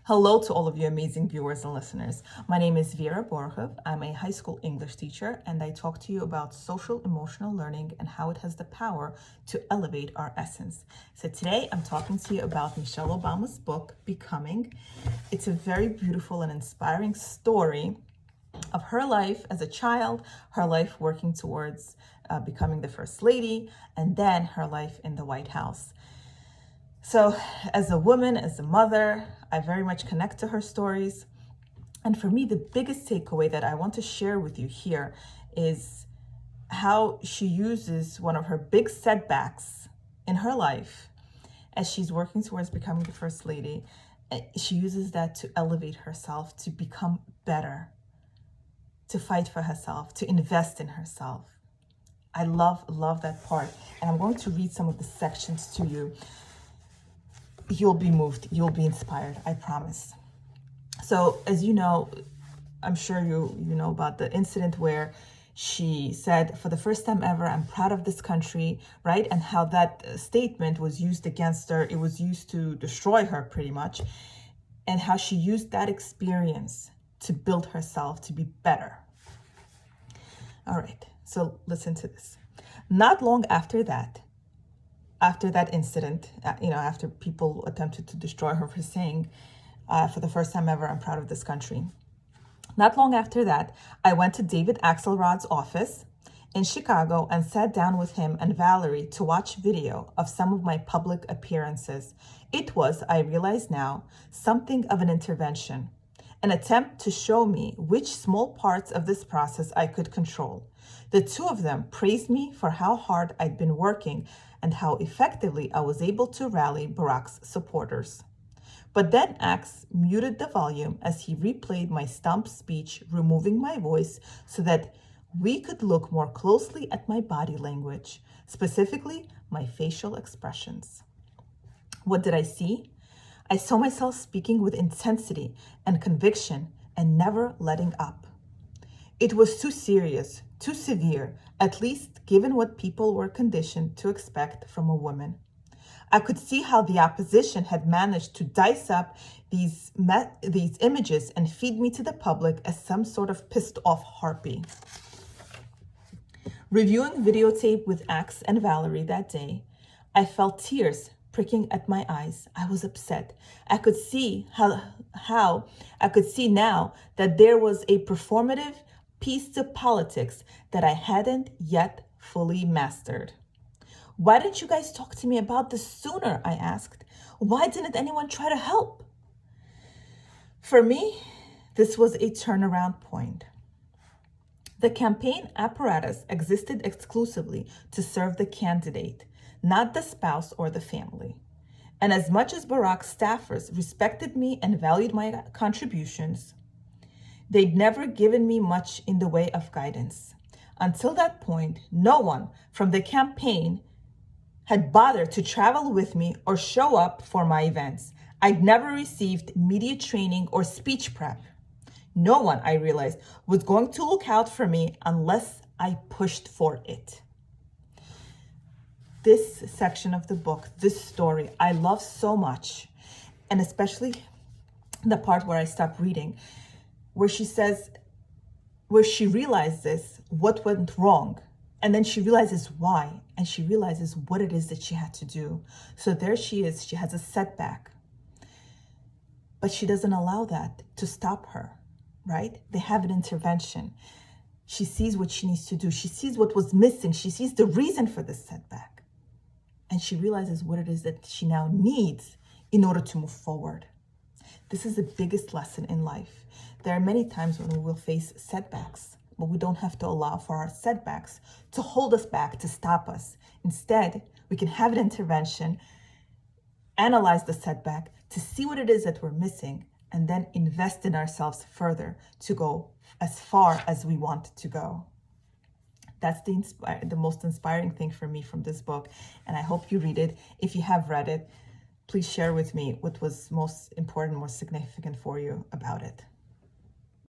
Hello to all of you amazing viewers and listeners. My name is Vera Borchov. I'm a high school English teacher, and I talk to you about social emotional learning and how it has the power to elevate our essence. So today I'm talking to you about Michelle Obama's book, Becoming. It's a very beautiful and inspiring story of her life as a child, her life working towards becoming the First Lady, and then her life in the White House. So as a woman, as a mother, I very much connect to her stories. And for me, the biggest takeaway that I want to share with you here is how she uses one of her big setbacks in her life as she's working towards becoming the First Lady. She uses that to elevate herself, to become better, to fight for herself, to invest in herself. I love that part. And I'm going to read some of the sections to you. You'll be moved, you'll be inspired, I promise. So as you know, I'm sure you know about the incident where she said, for the first time ever, I'm proud of this country, right? And how that statement was used against her. It was used to destroy her pretty much. And how she used that experience to build herself to be better. All right, so listen to this. Not long after that incident, after people attempted to destroy her for saying, for the first time ever, I'm proud of this country. Not long after that, I went to David Axelrod's office in Chicago and sat down with him and Valerie to watch video of some of my public appearances. It was, I realize now, something of an intervention, an attempt to show me which small parts of this process I could control. The two of them praised me for how hard I'd been working and how effectively I was able to rally Barack's supporters. But then Axe muted the volume as he replayed my stump speech, removing my voice so that we could look more closely at my body language, specifically my facial expressions. What did I see? I saw myself speaking with intensity and conviction and never letting up. It was too serious, too severe, at least given what people were conditioned to expect from a woman. I could see how the opposition had managed to dice up these images and feed me to the public as some sort of pissed off harpy. Reviewing videotape with Axe and Valerie that day, I felt tears pricking at my eyes. I was upset. I could see how I could see now that there was a performative piece to politics that I hadn't yet fully mastered. Why didn't you guys talk to me about this sooner? I asked. Why didn't anyone try to help? For me, this was a turnaround point. The campaign apparatus existed exclusively to serve the candidate, not the spouse or the family. And as much as Barack's staffers respected me and valued my contributions, they'd never given me much in the way of guidance. Until that point, no one from the campaign had bothered to travel with me or show up for my events. I'd never received media training or speech prep. No one, I realized, was going to look out for me unless I pushed for it. This section of the book, this story, I love so much, and especially the part where I stopped reading, where she realizes what went wrong, and then she realizes why, and she realizes what it is that she had to do. So there she is, she has a setback, but she doesn't allow that to stop her, right? They have an intervention. She sees what she needs to do. She sees what was missing. She sees the reason for this setback, and she realizes what it is that she now needs in order to move forward. This is the biggest lesson in life. There are many times when we will face setbacks, but we don't have to allow for our setbacks to hold us back, to stop us. Instead, we can have an intervention, analyze the setback to see what it is that we're missing, and then invest in ourselves further to go as far as we want to go. That's the most inspiring thing for me from this book, and I hope you read it. If you have read it, please share with me what was most important, most significant for you about it.